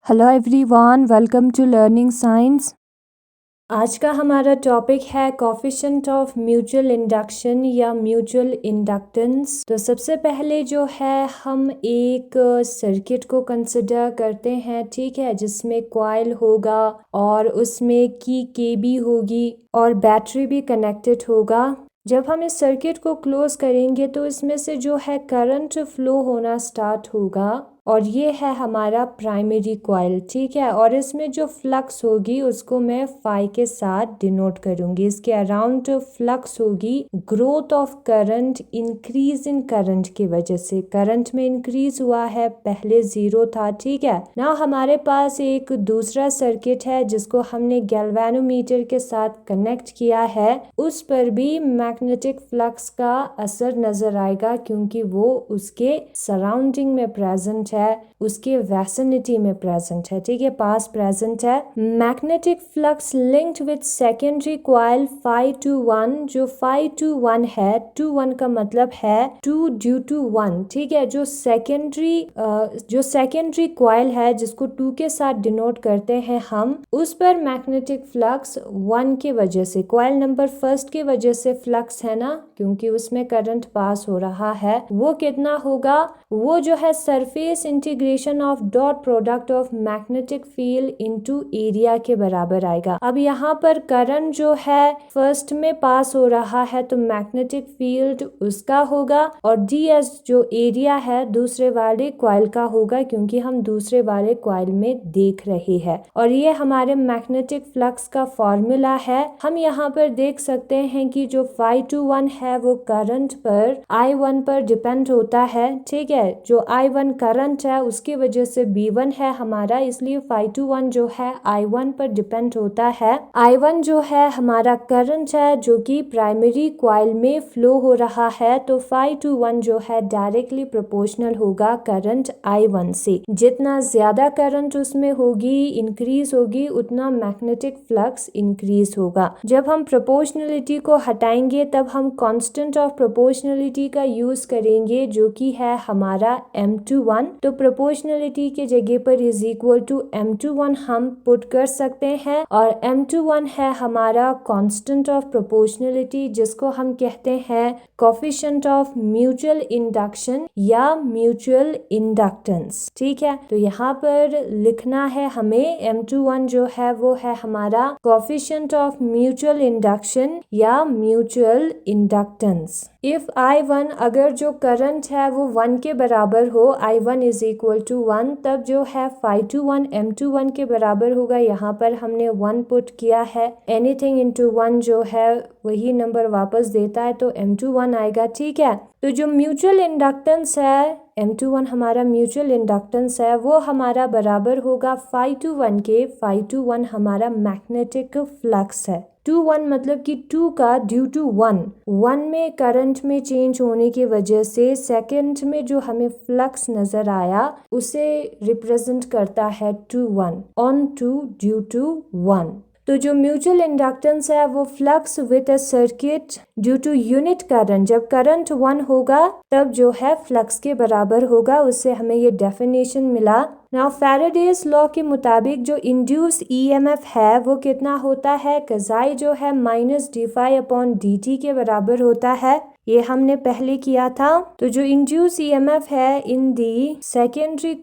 Hello everyone, welcome to learning science. आज का हमारा टॉपिक है कोफिशिएंट ऑफ म्यूचुअल इंडक्शन या म्यूचुअल इंडक्टेंस। तो सबसे पहले जो है हम एक सर्किट को कंसिडर करते हैं, ठीक है, जिसमें कॉइल होगा और उसमें की केबी होगी और बैटरी भी कनेक्टेड होगा। जब हम इस सर्किट को क्लोज करेंगे तो इसमें से जो है करंट फ्लो होना स्टार्ट होगा और ये है हमारा प्राइमरी कॉइल, ठीक है। और इसमें जो फ्लक्स होगी उसको मैं फाई के साथ डिनोट करूंगी। इसके अराउंड फ्लक्स होगी growth of current, increase in current की वजह से। करंट में इंक्रीज हुआ है, पहले 0 था, ठीक है ना। हमारे पास एक दूसरा सर्किट है जिसको हमने गैल्वेनोमीटर के साथ कनेक्ट किया है। उस पर भी मैग्नेटिक फ्लक्स का असर नजर आएगा क्योंकि वो उसके सराउंडिंग में प्रेजेंट है, उसके वैसिनिटी में प्रेजेंट है, ठीक है, पास प्रेजेंट है। Magnetic flux linked with secondary coil phi two 1, जो फाई टू 1 है, 2 1 का मतलब है 2 ड्यू टू 1, ठीक है। जो सेकेंडरी कॉइल है जिसको 2 के साथ डिनोट करते हैं हम, उस पर मैग्नेटिक फ्लक्स 1 के वजह से, कॉइल नंबर फर्स्ट के वजह से फ्लक्स है ना, क्योंकि उसमें करंट पास हो रहा है, वो कितना होगा, वो जो है surface integration of dot product of magnetic field into area के बराबर आएगा। अब यहाँ पर करंट जो है फर्स्ट में पास हो रहा है तो मैग्नेटिक फील्ड उसका होगा और ds जो एरिया है दूसरे वाले कॉइल का होगा, क्योंकि हम दूसरे वाले कॉइल में देख रहे हैं। और ये हमारे मैग्नेटिक फ्लक्स का फॉर्मूला है। हम यहाँ पर देख सकते हैं कि जो फाई टू 1 है वो करंट पर I1 पर डिपेंड होता है, ठीक है। जो I1 करंट है उसकी वजह से B1 है हमारा, इसलिए फाई टू 1 जो है I1 पर डिपेंड होता है। I1 जो है हमारा करंट है जो कि प्राइमरी कॉइल में फ्लो हो रहा है, तो फाई टू 1 जो है डायरेक्टली प्रोपोर्शनल होगा करंट I1 से। जितना ज्यादा करंट उसमें होगी, इंक्रीज होगी, उतना मैग्नेटिक फ्लक्स इंक्रीज होगा। जब हम प्रोपोर्शनलिटी को हटाएंगे तब हम कांस्टेंट ऑफ प्रोपोर्शनलिटी का यूज करेंगे जो कि है हमारा M21। तो प्रोपोर्शनलिटी के जगह पर इज इक्वल टू M21 हम पुट कर सकते हैं और M21 है हमारा कांस्टेंट ऑफ प्रोपोर्शनलिटी, जिसको हम कहते हैं कोफिशिएंट ऑफ म्यूचुअल इंडक्शन या म्यूचुअल इंडक्टेंस, ठीक है। तो यहाँ पर लिखना है हमें M21 जो है वो है हमारा कोफिशिएंट ऑफ म्यूचुअल इंडक्शन या म्यूचुअल इंडक्टेंस। इफ I1, अगर जो करंट है वो 1 के बराबर हो, I1 इज इक्वल टू 1, तब जो है फाई टू 1 M21 के बराबर होगा। यहाँ पर हमने 1 पुट किया है, एनीथिंग इनटू 1 जो है वही नंबर वापस देता है, तो M21 आएगा, ठीक है। तो जो म्यूचुअल इंडक्टेंस है, M21 हमारा म्यूचुअल इंडक्टेंस है, वो हमारा बराबर होगा फाई टू 1 के। फाई टू 1 हमारा मैग्नेटिक फ्लक्स है। 2 1 मतलब कि 2 का ड्यू टू 1 में करंट में चेंज होने की वजह से सेकंड में जो हमें फ्लक्स नजर आया उसे रिप्रेजेंट करता है 2 1 ऑन 2 ड्यू टू 1। तो जो म्यूचुअल इंडक्टेंस है वो flux with a circuit due to unit current, जब करंट 1 होगा तब जो है फ्लक्स के बराबर होगा। उससे हमें ये डेफिनेशन मिला। नाउ फैराडेज लॉ के मुताबिक जो इंड्यूस ईएमएफ है वो कितना होता है, कजाई जो है -d∅dt के बराबर होता है। ये हमने पहले किया था। तो जो इंड्यूस ईएमएफ है इन दी सेकेंडरी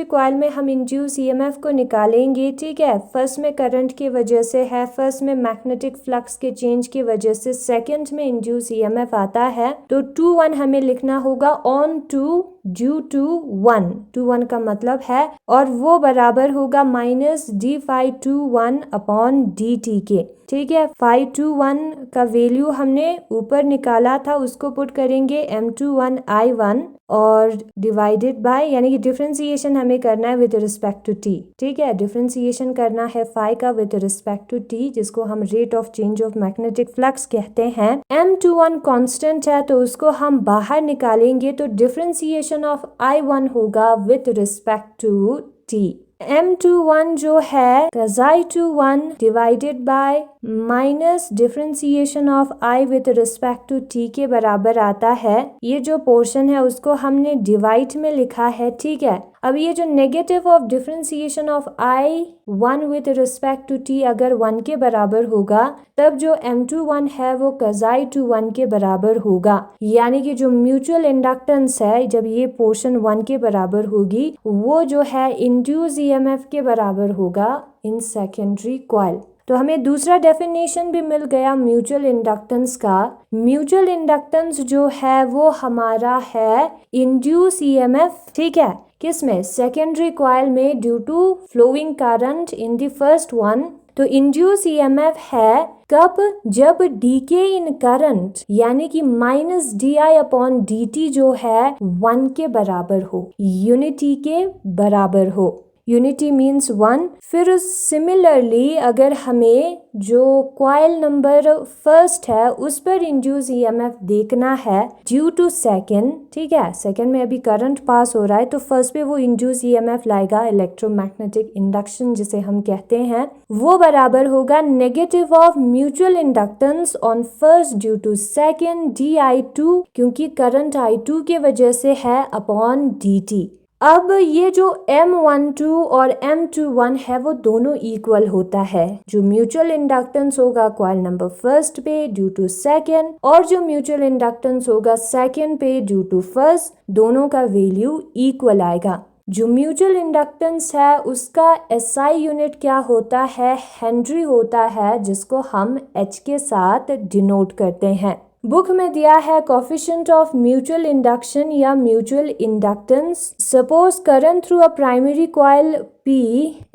कॉइल में हम इंड्यूस ईएमएफ को निकालेंगे, ठीक है। फर्स्ट में करंट की वजह से है, फर्स्ट में मैग्नेटिक फ्लक्स के चेंज की वजह से सेकंड में इंड्यूस ईएमएफ आता है। तो 2 1 हमें लिखना होगा ऑन 2 ड्यू टू 1, 2 1 का मतलब है, और वो बराबर होगा -d∅21/dt के, ठीक है। फाई टू 1 का वैल्यू हमने ऊपर निकाला था, उसको पुट करेंगे M21 I1 और डिवाइडेड बाय, यानी कि डिफरेंशिएशन हमें करना है विद रिस्पेक्ट टू t, ठीक है। डिफरेंशिएशन करना है फाई का विद रिस्पेक्ट टू t, जिसको हम rate of change of magnetic flux कहते हैं। M21 कांस्टेंट है तो उसको हम बाहर निकालेंगे, तो डिफरेंशिएशन ऑफ I1 होगा with respect to t। M21 जो है cosine 21 divided by minus differentiation of I with respect to T के बराबर आता है। ये जो पोर्शन है उसको हमने डिवाइड में लिखा है, ठीक है। अब ये जो negative of differentiation of I 1 with respect to T अगर 1 के बराबर होगा, तब जो M21 है वो कज़ाई टू 1 के बराबर होगा। यानी कि जो म्यूचुअल इंडक्टेंस है, जब ये पोर्शन 1 के बराबर होगी, वो जो है इंड्यूस EMF के बराबर होगा इन सेकेंडरी कॉइल। तो हमें दूसरा डेफिनेशन भी मिल गया म्यूचुअल इंडक्टेंस का। म्यूचुअल इंडक्टेंस जो है वो हमारा है इंड्यूस EMF, ठीक है। किसमें? सेकेंडरी कॉइल में due to flowing current in the first one. तो इंड्यूस EMF है कब? जब डीके इन करंट यानी कि माइनस di/dt जो है 1 के बराबर हो, यूनिटी के बराबर हो। Unity means 1। फिर सिमिलरली अगर हमें जो कॉइल नंबर फर्स्ट है उस पर इंड्यूस EMF देखना है ड्यू टू सेकेंड, ठीक है। सेकेंड में अभी करंट पास हो रहा है, तो फर्स्ट पे वो इंड्यूस EMF लाएगा, इलेक्ट्रोमैग्नेटिक इंडक्शन जिसे हम कहते हैं, वो बराबर होगा negative of mutual inductance on first due to second di2, क्योंकि करंट I2 के वजह से है अपॉन dt। अब ये जो M12 और M21 है वो दोनों इक्वल होता है। जो म्यूचुअल इंडक्टेंस होगा कॉइल नंबर फर्स्ट पे ड्यू टू सेकेंड और जो म्यूचुअल इंडक्टेंस होगा सेकेंड पे ड्यू टू फर्स्ट, दोनों का वैल्यू इक्वल आएगा। जो म्यूचुअल इंडक्टेंस है उसका SI यूनिट क्या होता है? हेनरी होता है, जिसको हम H के साथ डिनोट करते हैं। बुक में दिया है कोफिशिएंट ऑफ म्यूचुअल इंडक्शन या mutual inductance. Suppose current through a primary coil P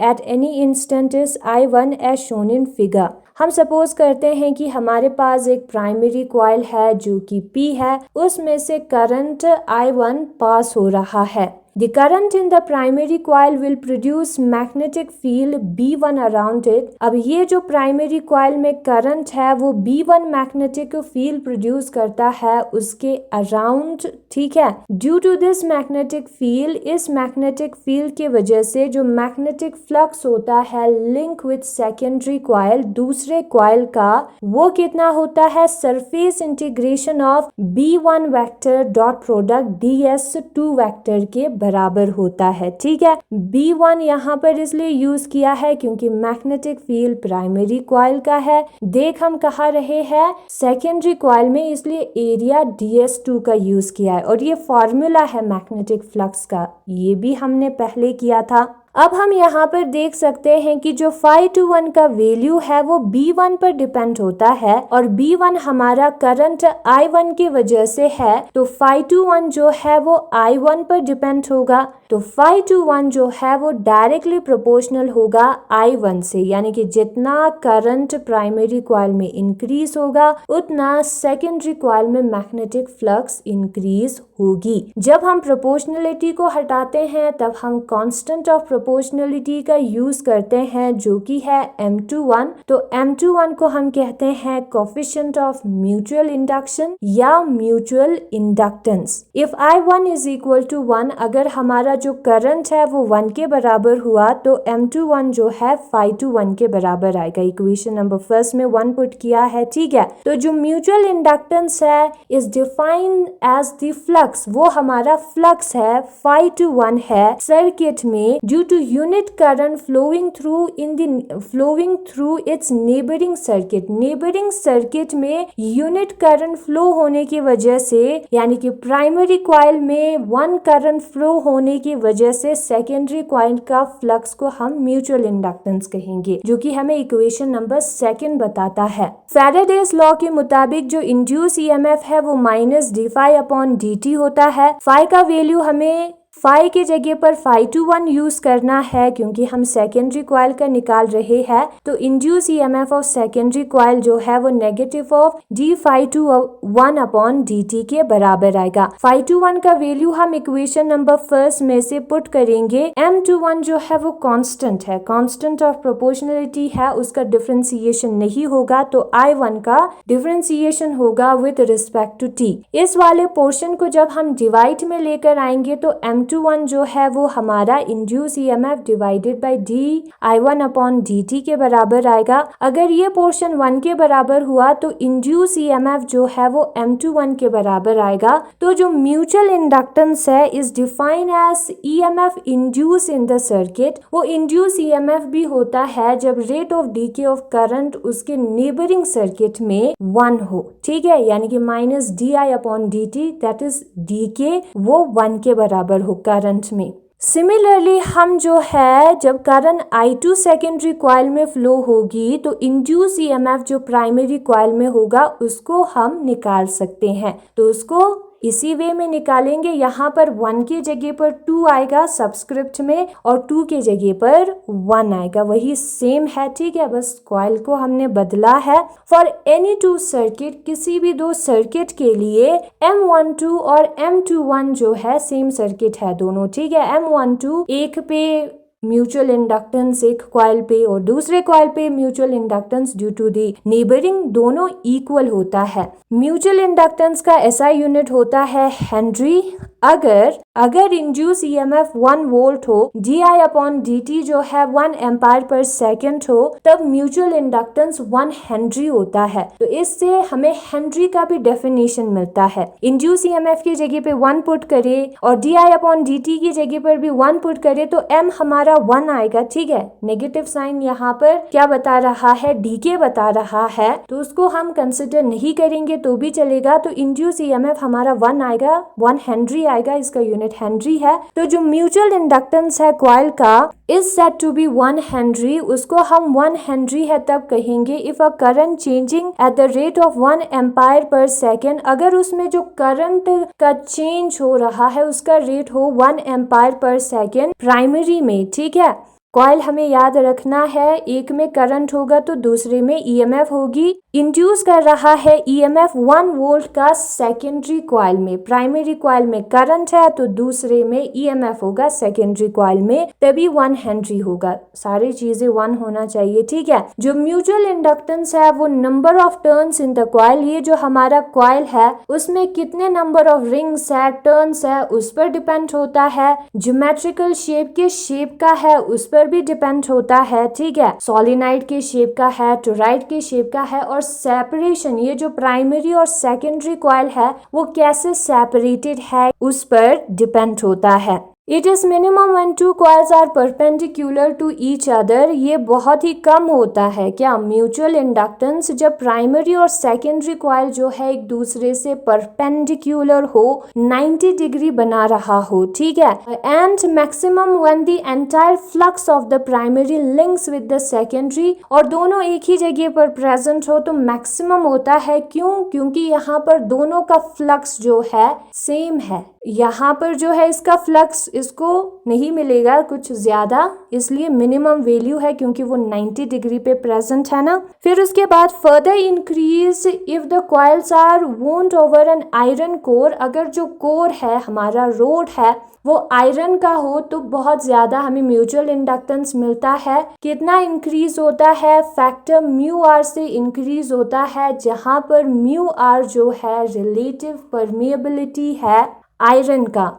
at any instant is I1 as shown in figure. हम सपोज करते हैं कि हमारे पास एक प्राइमरी कॉइल है जो कि P है, उसमें से करंट I1 पास हो रहा है। The current in the primary coil will produce magnetic field B1 around it। अब ये जो प्राइमरी कॉइल में करंट है वो B1 मैग्नेटिक फील्ड प्रोड्यूस करता है उसके अराउंड, ठीक है। Due to this magnetic field, इस मैग्नेटिक फील्ड के वजह से जो मैग्नेटिक फ्लक्स होता है लिंक विथ सेकेंडरी कॉइल दूसरे कॉइल का, वो कितना होता है? Surface integration of B1 vector dot product DS2 vector के बराबर होता है, ठीक है। B1 यहाँ पर इसलिए यूज किया है क्योंकि मैग्नेटिक फील्ड प्राइमरी कॉइल का है। देख हम कहा रहे हैं सेकेंडरी कॉइल में, इसलिए एरिया DS2 का यूज किया है। और ये फॉर्मूला है मैग्नेटिक फ्लक्स का, ये भी हमने पहले किया था। अब हम यहाँ पर देख सकते हैं कि जो φ21 का वैल्यू है वो B1 पर डिपेंड होता है और B1 हमारा करंट I1 की वजह से है, तो φ21 जो है वो I1 पर डिपेंड होगा। तो φ21 जो है वो डायरेक्टली प्रोपोर्शनल होगा I1 से, यानी कि जितना करंट प्राइमरी कॉइल में इंक्रीज होगा उतना सेकेंडरी कॉइल में मैग्नेटिक फ्लक्स इंक्रीज होगी। जब हम प्रोपोर्शनलिटी को हटाते हैं तब हम कांस्टेंट ऑफ प्रोपोर्शनलिटी का यूज करते हैं जो कि है M21। तो M21 को हम कहते हैं कोफिशिएंट ऑफ म्यूचुअल इंडक्शन या mutual inductance. If I1 is equal to 1, अगर हमारा जो करंट है वो 1 के बराबर हुआ तो M21 जो है φ21 के बराबर आएगा। इक्वेशन नंबर फर्स्ट में 1 पुट किया है, ठीक है। तो जो म्यूचुअल इंडक्टेंस है is defined as the flux, वो हमारा फ्लक्स है, φ21 है सर्किट में due to unit current flowing through its neighbouring circuit. Neighbouring circuit में यूनिट करंट फ्लो होने की वजह से, यानी कि प्राइमरी कॉइल में 1 करंट फ्लो होने की वजह से सेकेंडरी कॉइल का फ्लक्स को हम म्यूचुअल इंडक्टेंस कहेंगे, जो कि हमें इक्वेशन नंबर 2 बताता है। फैराडेज लॉ के मुताबिक जो इंड्यूस EMF है वो माइनस d∅/dt होता है। फाई का वैल्यू हमें फाई के जगह पर φ21 यूज करना है क्योंकि हम सेकेंडरी कॉइल का निकाल रहे हैं। तो induce EMF of secondary coil जो है वो नेगेटिव ऑफ d∅21/dt के बराबर आएगा। φ21 का वैल्यू हम इक्वेशन नंबर फर्स्ट में से पुट करेंगे। M21 जो है वो कांस्टेंट है, कांस्टेंट ऑफ प्रोपोर्शनलिटी है, उसका डिफरेंशिएशन नहीं होगा, तो I1 का डिफरेंशिएशन होगा विद रिस्पेक्ट टू t। इस वाले पोर्शन को जब हम डिवाइड में लेकर आएंगे तो M21 M21 जो है वो हमारा induce EMF divided by dI1/dt के बराबर आएगा। अगर ये पोर्शन 1 के बराबर हुआ तो इंड्यूस EMF जो है वो M21 के बराबर आएगा। तो जो म्यूचुअल इंडक्टेंस है is define as EMF induce in the circuit. वो इंड्यूस EMF भी होता है जब rate of decay of current उसके नेबरिंग सर्किट में 1 हो, ठीक है, यानी कि -dI/dt दैट इज डीके वो 1 के बराबर हो करंट में। सिमिलरली हम जो है जब करंट I2 सेकेंडरी कॉइल में फ्लो होगी तो इंड्यूस EMF जो प्राइमरी कॉइल में होगा उसको हम निकाल सकते हैं। तो उसको इसी वे में निकालेंगे। यहाँ पर 1 की जगह पर 2 आएगा सबस्क्रिप्ट में और 2 के जगह पर 1 आएगा, वही सेम है, ठीक है, बस कॉइल को हमने बदला है। फॉर एनी 2 सर्किट, किसी भी 2 सर्किट के लिए M12 और M21 जो है सेम सर्किट है दोनों, ठीक है। M12 एक पे म्यूचुअल इंडक्टेंस एक कॉइल पे और दूसरे कॉइल पे mutual inductance due to the neighbouring दोनों इक्वल होता है। म्यूचुअल इंडक्टेंस का SI यूनिट होता है हेनरी। अगर इंड्यूस EMF 1 वोल्ट हो, dI/dt जो है 1 एम्पायर पर सेकेंड हो, तब म्यूचुअल इंडक्टेंस 1 हेनरी होता है। तो इससे हमें हेनरी का भी डेफिनेशन मिलता है। इंड्यूस EMF की जगह पे 1 पुट करे और dI/dt की जगह पर भी 1 पुट करे तो M हमारा 1 आएगा, ठीक है। नेगेटिव साइन यहाँ पर क्या बता रहा है, डीके बता रहा है, तो उसको हम कंसिडर नहीं करेंगे तो भी चलेगा। तो इंड्यूस EMF हमारा 1 आएगा, 1 हेनरी आएगा, इसका यूनिट हेनरी है। तो जो म्यूचुअल इंडक्टेंस है कॉइल का is said to be 1 henry, उसको हम 1 हेनरी है तब कहेंगे if a current changing at the rate of 1 ampere per second, अगर उसमें जो करंट का चेंज हो रहा है उसका रेट हो 1 एम्पायर पर सेकेंड प्राइमरी में, ठीक है। कॉइल हमें याद रखना है, एक में करंट होगा तो दूसरे में EMF होगी। इंड्यूस कर रहा है EMF 1 वोल्ट का सेकेंडरी कॉइल में, प्राइमरी कॉइल में करंट है तो दूसरे में EMF होगा सेकेंडरी कॉइल में, तभी 1 हेनरी होगा। सारी चीजें 1 होना चाहिए, ठीक है। जो म्यूचुअल इंडक्टेंस है वो number of turns in the coil, ये जो हमारा कॉइल है उसमें कितने नंबर ऑफ रिंग्स है, टर्न्स है, उस पर डिपेंड होता है। ज्योमेट्रिकल शेप के शेप का है उस पर भी डिपेंड होता है, ठीक है। सोलिनॉइड के शेप का है, टोरॉइड के शेप का है, और सेपरेशन, ये जो प्राइमरी और सेकेंडरी कॉइल है वो कैसे सेपरेटेड है उस पर डिपेंड होता है। It is minimum when 2 coils are perpendicular to each other, ये बहुत ही कम होता है क्या, म्यूचुअल इंडक्टेंस, जब प्राइमरी और सेकेंडरी कॉइल जो है एक दूसरे से परपेंडिकुलर हो, 90 डिग्री बना रहा हो, ठीक है। And maximum when the entire flux of the primary links with the secondary, और दोनों एक ही जगह पर प्रेजेंट हो तो मैक्सिमम होता है। क्यों? क्योंकि यहाँ पर दोनों का फ्लक्स जो है सेम है। यहाँ पर जो है इसका फ्लक्स इसको नहीं मिलेगा कुछ ज्यादा, इसलिए मिनिमम वैल्यू है क्योंकि वो 90 डिग्री पे प्रेजेंट है ना। फिर उसके बाद further increase if the coils are wound over an iron core, अगर जो कोर है हमारा रोड है वो आयरन का हो तो बहुत ज्यादा हमें म्यूचुअल इंडक्टेंस मिलता है। कितना इंक्रीज होता है, फैक्टर μr से इंक्रीज होता है, जहां पर μr जो है रिलेटिव परमिएबिलिटी है आयरन का,